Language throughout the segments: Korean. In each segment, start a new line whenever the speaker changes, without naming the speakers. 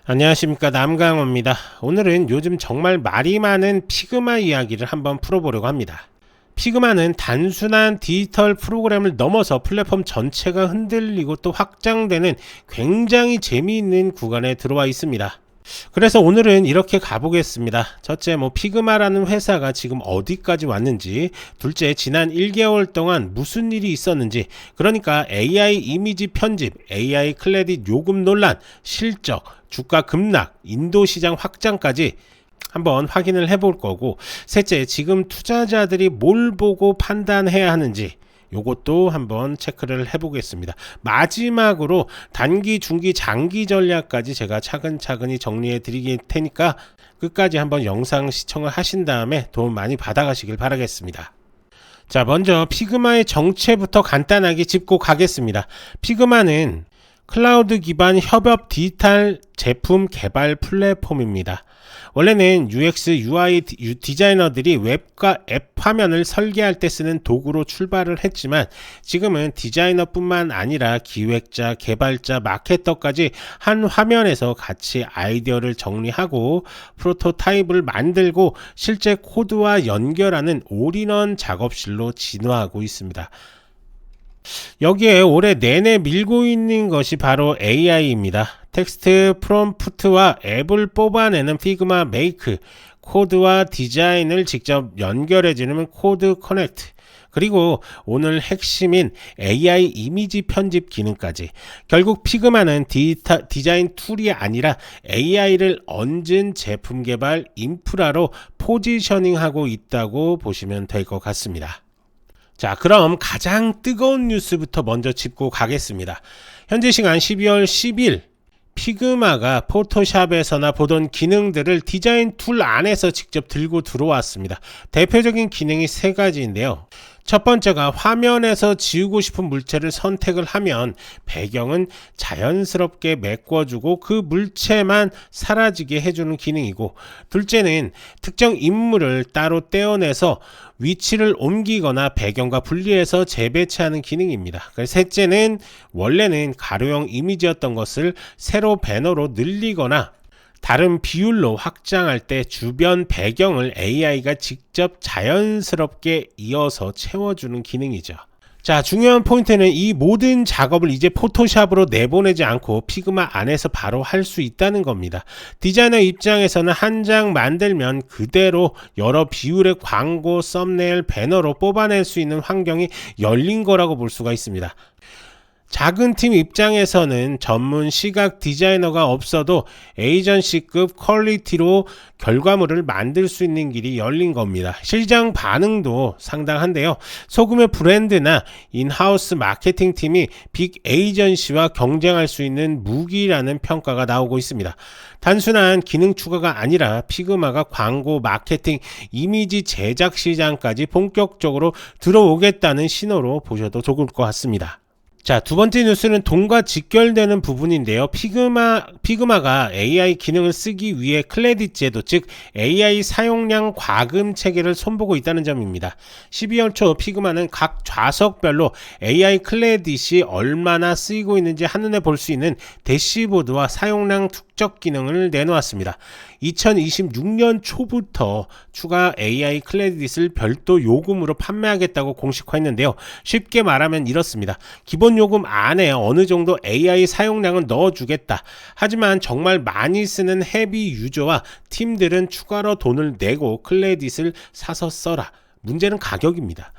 안녕하십니까, 남강호입니다. 오늘은 요즘 정말 말이 많은 피그마 이야기를 한번 풀어보려고 합니다. 피그마는 단순한 디지털 프로그램을 넘어서 플랫폼 전체가 흔들리고 또 확장되는 굉장히 재미있는 구간에 들어와 있습니다. 그래서 오늘은 이렇게 가보겠습니다. 첫째, 피그마라는 회사가 지금 어디까지 왔는지, 둘째, 지난 1개월 동안 무슨 일이 있었는지, 그러니까 AI 이미지 편집, AI 클레딧 요금 논란, 실적, 주가 급락, 인도 시장 확장까지 한번 확인을 해볼 거고, 셋째, 지금 투자자들이 뭘 보고 판단해야 하는지 요것도 한번 체크를 해보겠습니다. 마지막으로 단기, 중기, 장기 전략까지 제가 차근차근히 정리해 드릴 테니까 끝까지 한번 영상 시청을 하신 다음에 도움 많이 받아가시길 바라겠습니다. 자, 먼저 피그마의 정체부터 간단하게 짚고 가겠습니다. 피그마는 클라우드 기반 협업 디지털 제품 개발 플랫폼입니다. 원래는 UX, UI 디자이너들이 웹과 앱 화면을 설계할 때 쓰는 도구로 출발을 했지만 지금은 디자이너뿐만 아니라 기획자, 개발자, 마케터까지 한 화면에서 같이 아이디어를 정리하고 프로토타입을 만들고 실제 코드와 연결하는 올인원 작업실로 진화하고 있습니다. 여기에 올해 내내 밀고 있는 것이 바로 AI입니다. 텍스트 프롬프트와 앱을 뽑아내는 피그마 메이크, 코드와 디자인을 직접 연결해주는 코드 커넥트, 그리고 오늘 핵심인 AI 이미지 편집 기능까지. 결국 피그마는 디자인 툴이 아니라 AI를 얹은 제품 개발 인프라로 포지셔닝하고 있다고 보시면 될 것 같습니다. 자, 그럼 가장 뜨거운 뉴스부터 먼저 짚고 가겠습니다. 현재 시간 12월 10일 피그마가 포토샵에서나 보던 기능들을 디자인 툴 안에서 직접 들고 들어왔습니다. 대표적인 기능이 세 가지인데요. 첫 번째가 화면에서 지우고 싶은 물체를 선택을 하면 배경은 자연스럽게 메꿔주고 그 물체만 사라지게 해주는 기능이고, 둘째는 특정 인물을 따로 떼어내서 위치를 옮기거나 배경과 분리해서 재배치하는 기능입니다. 셋째는 원래는 가로형 이미지였던 것을 세로 배너로 늘리거나 다른 비율로 확장할 때 주변 배경을 AI가 직접 자연스럽게 이어서 채워주는 기능이죠. 자, 중요한 포인트는 이 모든 작업을 이제 포토샵으로 내보내지 않고 피그마 안에서 바로 할 수 있다는 겁니다. 디자이너 입장에서는 한 장 만들면 그대로 여러 비율의 광고, 썸네일, 배너로 뽑아낼 수 있는 환경이 열린 거라고 볼 수가 있습니다. 작은 팀 입장에서는 전문 시각 디자이너가 없어도 에이전시급 퀄리티로 결과물을 만들 수 있는 길이 열린 겁니다. 시장 반응도 상당한데요. 소규모 브랜드나 인하우스 마케팅 팀이 빅 에이전시와 경쟁할 수 있는 무기라는 평가가 나오고 있습니다. 단순한 기능 추가가 아니라 피그마가 광고, 마케팅, 이미지 제작 시장까지 본격적으로 들어오겠다는 신호로 보셔도 좋을 것 같습니다. 자, 두 번째 뉴스는 돈과 직결되는 부분인데요. 피그마가 AI 기능을 쓰기 위해 클레딧 제도, 즉 AI 사용량 과금 체계를 손보고 있다는 점입니다. 12월 초 피그마는 각 좌석별로 AI 클레딧이 얼마나 쓰이고 있는지 한눈에 볼 수 있는 대시보드와 사용량 축적 기능을 내놓았습니다. 2026년 초부터 추가 AI 클레딧을 별도 요금으로 판매하겠다고 공식화했는데요. 쉽게 말하면 이렇습니다. 기본 요금 안에 어느 정도 AI 사용량을 넣어주겠다. 하지만 정말 많이 쓰는 헤비 유저와 팀들은 추가로 돈을 내고 클레딧을 사서 써라. 문제는 가격입니다.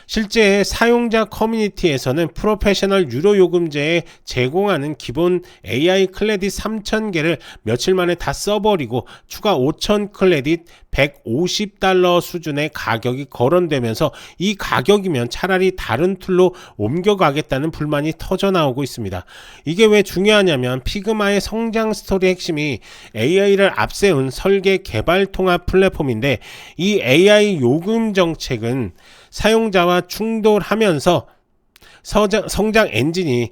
실제 사용자 커뮤니티에서는 프로페셔널 유료 요금제에 제공하는 기본 AI 클레딧 3,000개를 며칠 만에 다 써버리고 추가 5,000 클레딧 150달러 수준의 가격이 거론되면서 이 가격이면 차라리 다른 툴로 옮겨가겠다는 불만이 터져나오고 있습니다. 이게 왜 중요하냐면 피그마의 성장 스토리 핵심이 AI를 앞세운 설계 개발 통합 플랫폼인데 이 AI 요금 정책은 사용자와 충돌하면서 성장 엔진이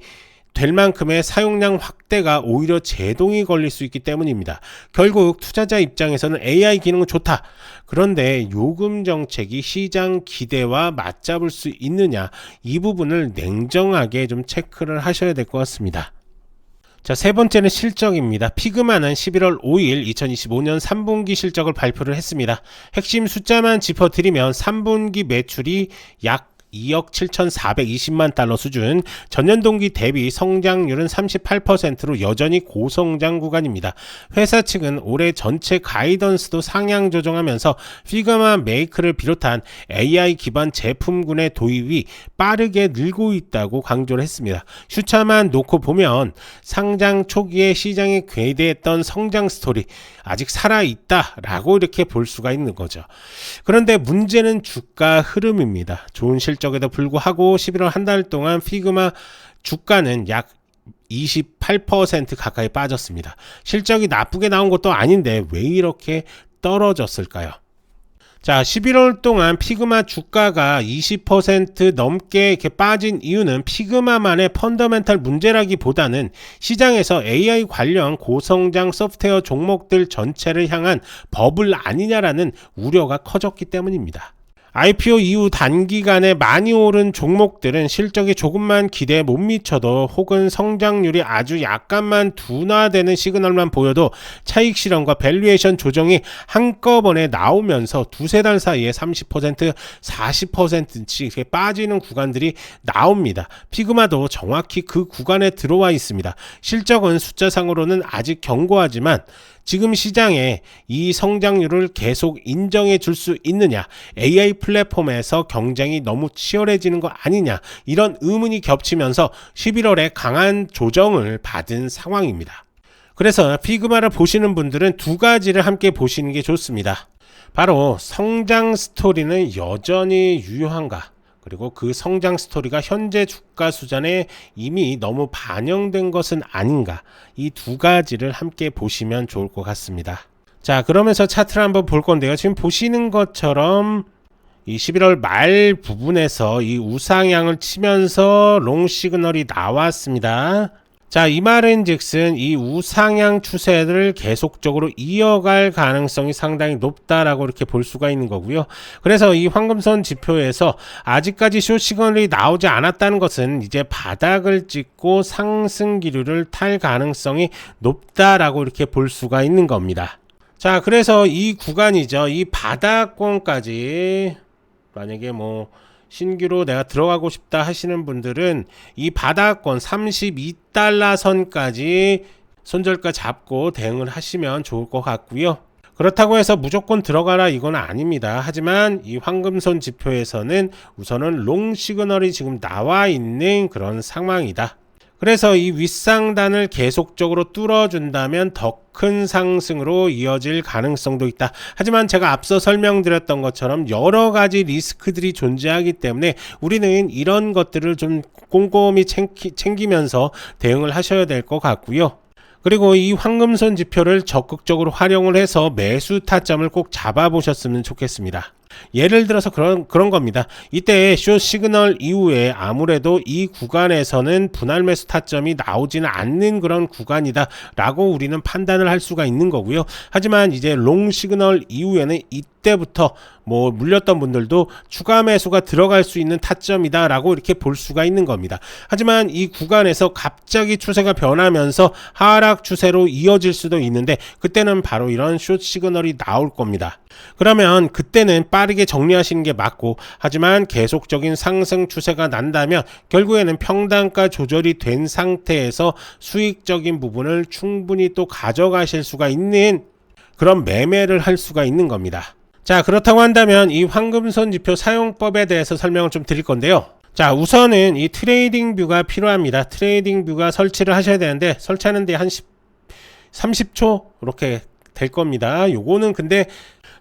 될 만큼의 사용량 확대가 오히려 제동이 걸릴 수 있기 때문입니다. 결국 투자자 입장에서는 AI 기능은 좋다. 그런데 요금 정책이 시장 기대와 맞잡을 수 있느냐, 이 부분을 냉정하게 좀 체크를 하셔야 될 것 같습니다. 자, 세 번째는 실적입니다. 피그마는 11월 5일 2025년 3분기 실적을 발표를 했습니다. 핵심 숫자만 짚어드리면 3분기 매출이 약 2억 7,420만 달러 수준, 전년 동기 대비 성장률은 38%로 여전히 고성장 구간입니다. 회사 측은 올해 전체 가이던스도 상향 조정하면서 피그마 메이크를 비롯한 AI 기반 제품군의 도입이 빠르게 늘고 있다고 강조를 했습니다. 숫자만 놓고 보면 상장 초기에 시장에 괴대했던 성장 스토리 아직 살아있다라고 이렇게 볼 수가 있는 거죠. 그런데 문제는 주가 흐름입니다. 좋은 실적에도 불구하고 11월 한 달 동안 피그마 주가는 약 28% 가까이 빠졌습니다. 실적이 나쁘게 나온 것도 아닌데 왜 이렇게 떨어졌을까요? 자, 11월 동안 피그마 주가가 20% 넘게 이렇게 빠진 이유는 피그마만의 펀더멘탈 문제라기보다는 시장에서 AI 관련 고성장 소프트웨어 종목들 전체를 향한 버블 아니냐라는 우려가 커졌기 때문입니다. IPO 이후 단기간에 많이 오른 종목들은 실적이 조금만 기대에 못 미쳐도 혹은 성장률이 아주 약간만 둔화되는 시그널만 보여도 차익 실현과 밸류에이션 조정이 한꺼번에 나오면서 두세 달 사이에 30%, 40%씩 이렇게 빠지는 구간들이 나옵니다. 피그마도 정확히 그 구간에 들어와 있습니다. 실적은 숫자상으로는 아직 견고하지만 지금 시장에 이 성장률을 계속 인정해 줄 수 있느냐, AI 플랫폼에서 경쟁이 너무 치열해지는 거 아니냐, 이런 의문이 겹치면서 11월에 강한 조정을 받은 상황입니다. 그래서 피그마를 보시는 분들은 두 가지를 함께 보시는 게 좋습니다. 바로 성장 스토리는 여전히 유효한가, 그리고 그 성장 스토리가 현재 주가 수준에 이미 너무 반영된 것은 아닌가, 이 두 가지를 함께 보시면 좋을 것 같습니다. 자, 그러면서 차트를 한번 볼 건데요. 지금 보시는 것처럼 이 11월 말 부분에서 이 우상향을 치면서 롱 시그널이 나왔습니다. 자, 이 말은 즉슨 이 우상향 추세를 계속적으로 이어갈 가능성이 상당히 높다라고 이렇게 볼 수가 있는 거고요. 그래서 이 황금선 지표에서 아직까지 숏 시그널이 나오지 않았다는 것은 이제 바닥을 찍고 상승 기류를 탈 가능성이 높다라고 이렇게 볼 수가 있는 겁니다. 자, 그래서 이 구간이죠. 이 바닥권까지 만약에 신규로 내가 들어가고 싶다 하시는 분들은 이 바닥권 32달러 선까지 손절가 잡고 대응을 하시면 좋을 것 같고요. 그렇다고 해서 무조건 들어가라 이건 아닙니다. 하지만 이 황금선 지표에서는 우선은 롱 시그널이 지금 나와 있는 그런 상황이다. 그래서 이 윗상단을 계속적으로 뚫어준다면 더 큰 상승으로 이어질 가능성도 있다. 하지만 제가 앞서 설명드렸던 것처럼 여러 가지 리스크들이 존재하기 때문에 우리는 이런 것들을 좀 꼼꼼히 챙기면서 대응을 하셔야 될 것 같고요. 그리고 이 황금선 지표를 적극적으로 활용을 해서 매수 타점을 꼭 잡아보셨으면 좋겠습니다. 예를 들어서 그런 겁니다. 이때 숏 시그널 이후에 아무래도 이 구간에서는 분할 매수 타점이 나오지는 않는 그런 구간이다 라고 우리는 판단을 할 수가 있는 거고요. 하지만 이제 롱 시그널 이후에는 이때부터 물렸던 분들도 추가 매수가 들어갈 수 있는 타점이다 라고 이렇게 볼 수가 있는 겁니다. 하지만 이 구간에서 갑자기 추세가 변하면서 하락 추세로 이어질 수도 있는데 그때는 바로 이런 숏 시그널이 나올 겁니다. 그러면 그때는 빠르게 정리하시는 게 맞고, 하지만 계속적인 상승 추세가 난다면 결국에는 평단가 조절이 된 상태에서 수익적인 부분을 충분히 또 가져가실 수가 있는 그런 매매를 할 수가 있는 겁니다. 자, 그렇다고 한다면 이 황금선 지표 사용법에 대해서 설명을 좀 드릴 건데요. 자, 우선은 이 트레이딩 뷰가 필요합니다. 트레이딩 뷰가 설치를 하셔야 되는데 설치하는데 한 30초 이렇게 될 겁니다. 요거는 근데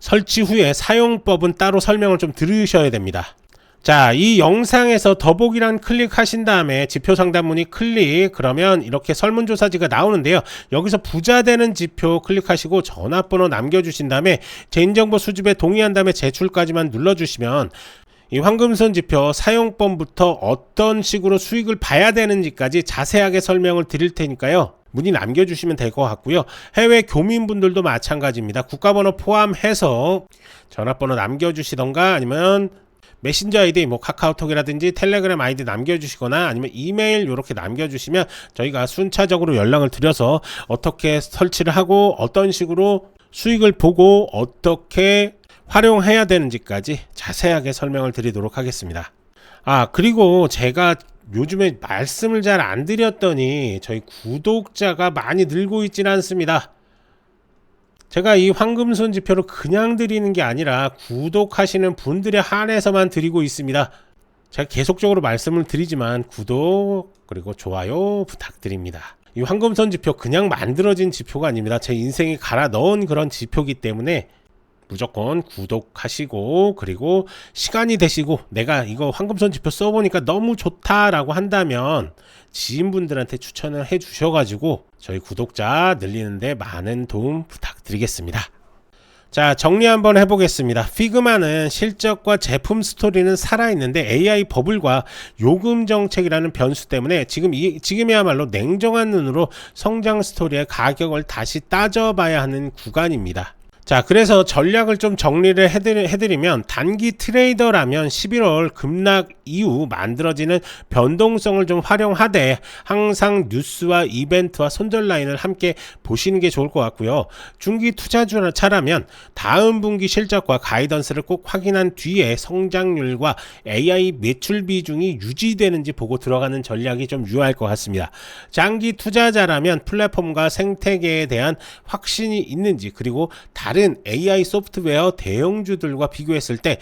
설치 후에 사용법은 따로 설명을 좀 들으셔야 됩니다. 자, 이 영상에서 더보기란 클릭하신 다음에 지표 상단문의 클릭, 그러면 이렇게 설문조사지가 나오는데요. 여기서 부자 되는 지표 클릭하시고 전화번호 남겨주신 다음에 개인정보 수집에 동의한 다음에 제출까지만 눌러주시면 이 황금선 지표 사용법부터 어떤 식으로 수익을 봐야 되는지까지 자세하게 설명을 드릴 테니까요. 문의 남겨주시면 될 것 같고요. 해외 교민분들도 마찬가지입니다. 국가번호 포함해서 전화번호 남겨주시던가 아니면 메신저 아이디 뭐 카카오톡이라든지 텔레그램 아이디 남겨주시거나 아니면 이메일 이렇게 남겨주시면 저희가 순차적으로 연락을 드려서 어떻게 설치를 하고 어떤 식으로 수익을 보고 어떻게 활용해야 되는지까지 자세하게 설명을 드리도록 하겠습니다. 그리고 제가 요즘에 말씀을 잘 안 드렸더니 저희 구독자가 많이 늘고 있지는 않습니다. 제가 이 황금손 지표를 그냥 드리는 게 아니라 구독하시는 분들에 한해서만 드리고 있습니다. 제가 계속적으로 말씀을 드리지만 구독 그리고 좋아요 부탁드립니다. 이 황금손 지표 그냥 만들어진 지표가 아닙니다. 제 인생이 갈아 넣은 그런 지표이기 때문에 무조건 구독하시고 그리고 시간이 되시고 내가 이거 황금손 지표 써보니까 너무 좋다라고 한다면 지인분들한테 추천을 해 주셔가지고 저희 구독자 늘리는데 많은 도움 부탁드리겠습니다. 자, 정리 한번 해보겠습니다. 피그마는 실적과 제품 스토리는 살아있는데 AI 버블과 요금 정책이라는 변수 때문에 지금이야말로 냉정한 눈으로 성장 스토리의 가격을 다시 따져봐야 하는 구간입니다. 자, 그래서 전략을 좀 정리를 해드리면 단기 트레이더라면 11월 급락 이후 만들어지는 변동성을 좀 활용하되 항상 뉴스와 이벤트와 손절 라인을 함께 보시는 게 좋을 것 같고요. 중기 투자자라면 다음 분기 실적과 가이던스를 꼭 확인한 뒤에 성장률과 AI 매출 비중이 유지되는지 보고 들어가는 전략이 좀 유효할 것 같습니다. 장기 투자자라면 플랫폼과 생태계에 대한 확신이 있는지 그리고 다른 AI 소프트웨어 대형주들과 비교했을 때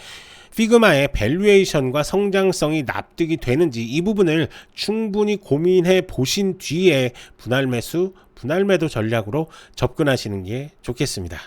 피그마의 밸류에이션과 성장성이 납득이 되는지 이 부분을 충분히 고민해 보신 뒤에 분할 매수, 분할 매도 전략으로 접근하시는 게 좋겠습니다.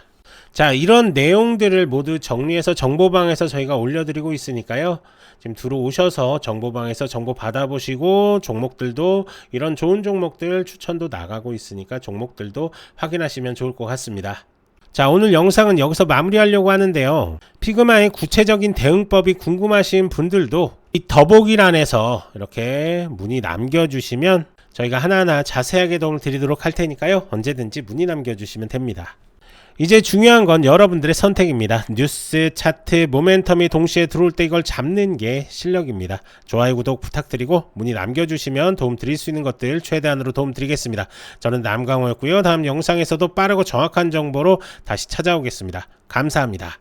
자, 이런 내용들을 모두 정리해서 정보방에서 저희가 올려드리고 있으니까요. 지금 들어오셔서 정보방에서 정보 받아보시고 종목들도 이런 좋은 종목들 추천도 나가고 있으니까 종목들도 확인하시면 좋을 것 같습니다. 자, 오늘 영상은 여기서 마무리하려고 하는데요. 피그마의 구체적인 대응법이 궁금하신 분들도 이 더보기란에서 이렇게 문의 남겨주시면 저희가 하나하나 자세하게 도움을 드리도록 할 테니까요. 언제든지 문의 남겨주시면 됩니다. 이제 중요한 건 여러분들의 선택입니다. 뉴스, 차트, 모멘텀이 동시에 들어올 때 이걸 잡는 게 실력입니다. 좋아요, 구독 부탁드리고 문의 남겨주시면 도움 드릴 수 있는 것들 최대한으로 도움 드리겠습니다. 저는 남강호였고요. 다음 영상에서도 빠르고 정확한 정보로 다시 찾아오겠습니다. 감사합니다.